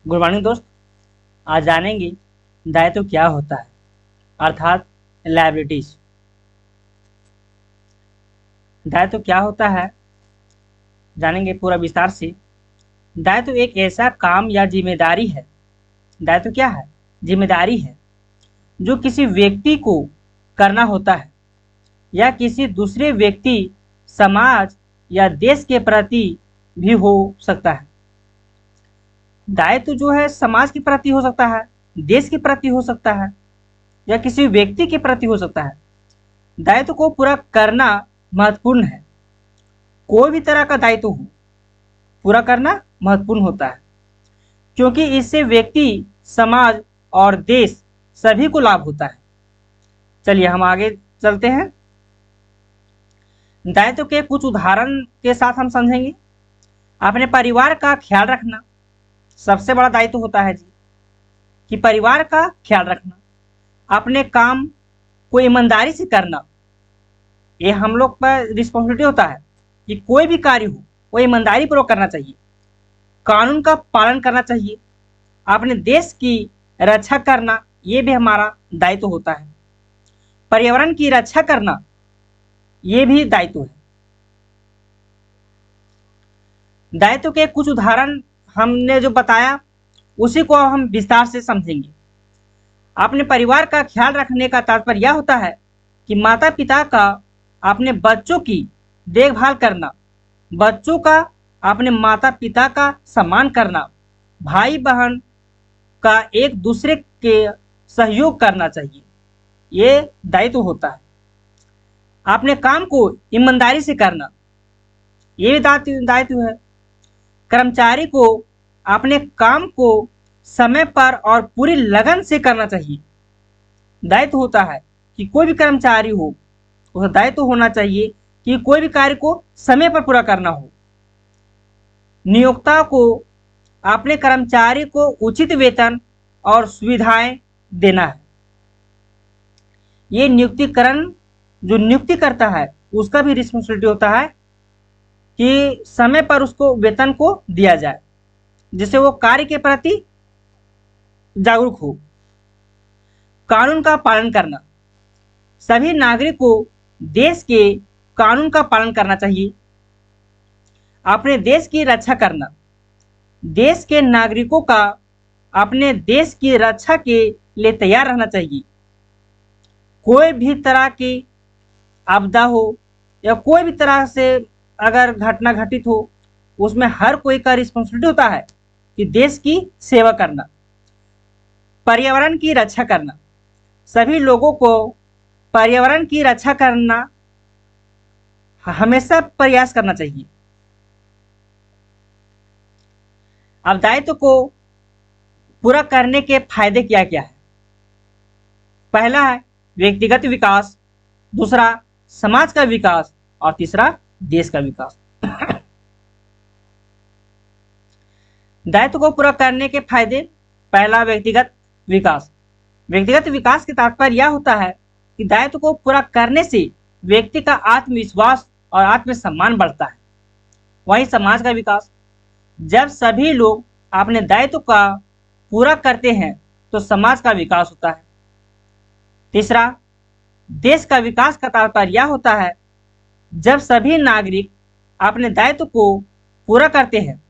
Good morning दोस्त। आज जानेंगे दायित्व क्या होता है, अर्थात लायबिलिटीज। दायित्व क्या होता है जानेंगे पूरा विस्तार से। दायित्व एक ऐसा काम या जिम्मेदारी है। दायित्व क्या है? जिम्मेदारी है जो किसी व्यक्ति को करना होता है या किसी दूसरे व्यक्ति, समाज या देश के प्रति भी हो सकता है। दायित्व जो है समाज के प्रति हो सकता है, देश के प्रति हो सकता है या किसी व्यक्ति के प्रति हो सकता है। दायित्व को पूरा करना महत्वपूर्ण है। कोई भी तरह का दायित्व हो, पूरा करना महत्वपूर्ण होता है, क्योंकि इससे व्यक्ति, समाज और देश सभी को लाभ होता है। चलिए हम आगे चलते हैं। दायित्व के कुछ उदाहरण के साथ हम समझेंगे। अपने परिवार का ख्याल रखना सबसे बड़ा दायित्व होता है जी, कि परिवार का ख्याल रखना। अपने काम को ईमानदारी से करना, ये हम लोग पर रिस्पॉन्सिबिलिटी होता है कि कोई भी कार्य हो वो ईमानदारी पूर्वक करना चाहिए। कानून का पालन करना चाहिए। अपने देश की रक्षा करना, ये भी हमारा दायित्व होता है। पर्यावरण की रक्षा करना, ये भी दायित्व है। दायित्व के कुछ उदाहरण हमने जो बताया उसी को हम विस्तार से समझेंगे। अपने परिवार का ख्याल रखने का तात्पर्य यह होता है कि माता पिता का अपने बच्चों की देखभाल करना, बच्चों का अपने माता पिता का सम्मान करना, भाई बहन का एक दूसरे के सहयोग करना चाहिए, ये दायित्व होता है। अपने काम को ईमानदारी से करना, ये भी दायित्व है। कर्मचारी को अपने काम को समय पर और पूरी लगन से करना चाहिए। दायित्व होता है कि कोई भी कर्मचारी हो, उसका दायित्व होना चाहिए कि कोई भी कार्य को समय पर पूरा करना हो। नियोक्ता को अपने कर्मचारी को उचित वेतन और सुविधाएं देना है। ये नियुक्तिकरण जो नियुक्ति करता है उसका भी रिस्पॉन्सिबिलिटी होता है कि समय पर उसको वेतन को दिया जाए, जिससे वो कार्य के प्रति जागरूक हो। कानून का पालन करना, सभी नागरिक को देश के कानून का पालन करना चाहिए। अपने देश की रक्षा करना, देश के नागरिकों का अपने देश की रक्षा के लिए तैयार रहना चाहिए। कोई भी तरह की आपदा हो या कोई भी तरह से अगर घटना घटित हो, उसमें हर कोई का रिस्पॉन्सिबिलिटी होता है कि देश की सेवा करना। पर्यावरण की रक्षा करना, सभी लोगों को पर्यावरण की रक्षा करना हमेशा प्रयास करना चाहिए। अब दायित्व को पूरा करने के फायदे क्या क्या है? पहला है व्यक्तिगत विकास, दूसरा समाज का विकास और तीसरा देश का विकास। दायित्व को पूरा करने के फायदे, पहला व्यक्तिगत विकास। व्यक्तिगत विकास के तात्पर्य यह होता है कि दायित्व को पूरा करने से व्यक्ति का आत्मविश्वास और आत्मसम्मान बढ़ता है। वहीं समाज का विकास, जब सभी लोग अपने दायित्व का पूरा करते हैं तो समाज का विकास होता है। तीसरा देश का विकास का तात्पर्य यह होता है जब सभी नागरिक अपने दायित्व को पूरा करते हैं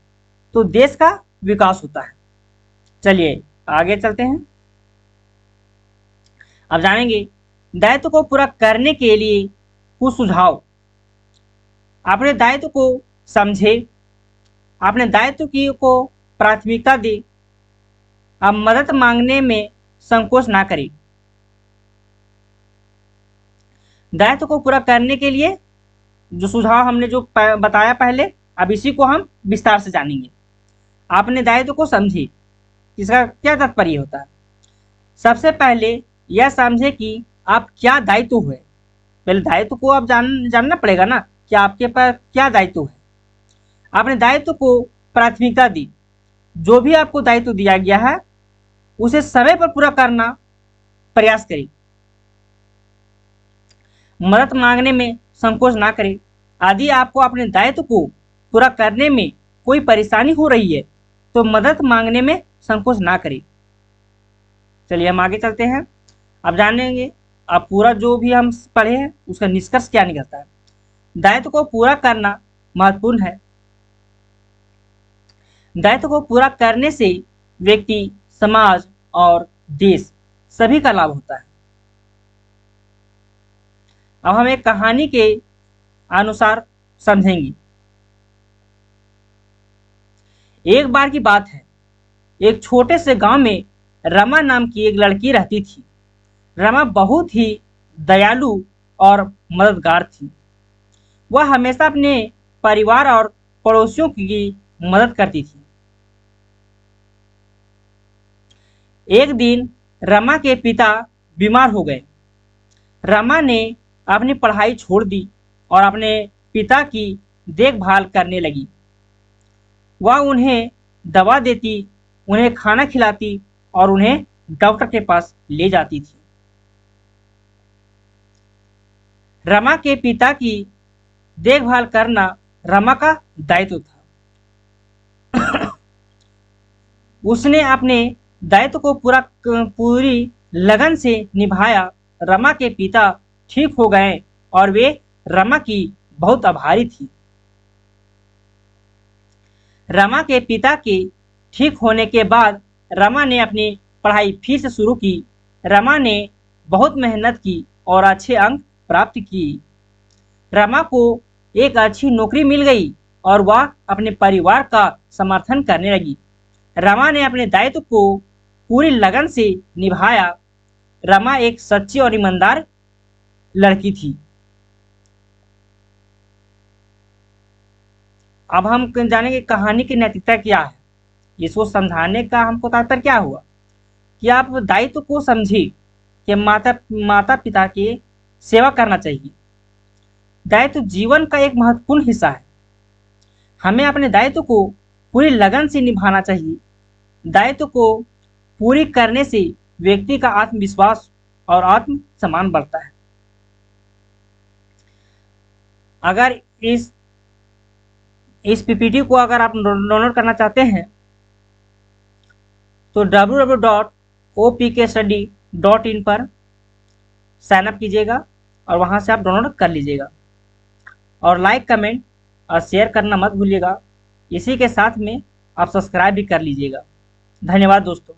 तो देश का विकास होता है। चलिए आगे चलते हैं। अब जानेंगे दायित्व को पूरा करने के लिए कुछ सुझाव। अपने दायित्व को समझे, अपने दायित्व की को प्राथमिकता दे, अब मदद मांगने में संकोच ना करें। दायित्व को पूरा करने के लिए जो सुझाव हमने जो बताया पहले, अब इसी को हम विस्तार से जानेंगे। अपने दायित्व को समझे, इसका क्या तात्पर्य होता है? सबसे पहले यह समझे कि आप क्या दायित्व है। पहले दायित्व को आप जानना पड़ेगा ना कि आपके पास क्या दायित्व है। अपने दायित्व को प्राथमिकता दी, जो भी आपको दायित्व दिया गया है उसे समय पर पूरा करना प्रयास करें। मदद मांगने में संकोच ना करें। यदि आपको अपने दायित्व को पूरा करने में कोई परेशानी हो रही है तो मदद मांगने में संकोच ना करें। चलिए हम आगे चलते हैं। अब जानेंगे अब पूरा जो भी हम पढ़े हैं उसका निष्कर्ष क्या निकलता है। दायित्व को पूरा करना महत्वपूर्ण है। दायित्व को पूरा करने से व्यक्ति, समाज और देश सभी का लाभ होता है। अब हम एक कहानी के अनुसार समझेंगे। एक बार की बात है, एक छोटे से गांव में रमा नाम की एक लड़की रहती थी। रमा बहुत ही दयालु और मददगार थी। वह हमेशा अपने परिवार और पड़ोसियों की मदद करती थी। एक दिन रमा के पिता बीमार हो गए। रमा ने अपनी पढ़ाई छोड़ दी और अपने पिता की देखभाल करने लगी। वह उन्हें दवा देती, उन्हें खाना खिलाती और उन्हें डॉक्टर के पास ले जाती थी। रमा के पिता की देखभाल करना रमा का दायित्व था। उसने अपने दायित्व को पूरी लगन से निभाया। रमा के पिता ठीक हो गए और वे रमा की बहुत आभारी थी। रमा के पिता के ठीक होने के बाद रमा ने अपनी पढ़ाई फिर से शुरू की। रमा ने बहुत मेहनत की और अच्छे अंक प्राप्त किए। रमा को एक अच्छी नौकरी मिल गई और वह अपने परिवार का समर्थन करने लगी। रमा ने अपने दायित्व को पूरी लगन से निभाया। रमा एक सच्ची और ईमानदार लड़की थी। अब हम जानेंगे कहानी की नैतिकता क्या है। इसको समझाने का हमको तात्पर्य क्या हुआ कि आप दायित्व को समझिए कि माता पिता की सेवा करना चाहिए। दायित्व जीवन का एक महत्वपूर्ण हिस्सा है। हमें अपने दायित्व को पूरी लगन से निभाना चाहिए। दायित्व को पूरी करने से व्यक्ति का आत्मविश्वास और आत्म सम्मान बढ़ता है। अगर इस पीपीटी को अगर आप डाउनलोड करना चाहते हैं तो www.opkstudy.in पर साइन अप कीजिएगा और वहां से आप डाउनलोड कर लीजिएगा। और लाइक, कमेंट और शेयर करना मत भूलिएगा। इसी के साथ में आप सब्सक्राइब भी कर लीजिएगा। धन्यवाद दोस्तों।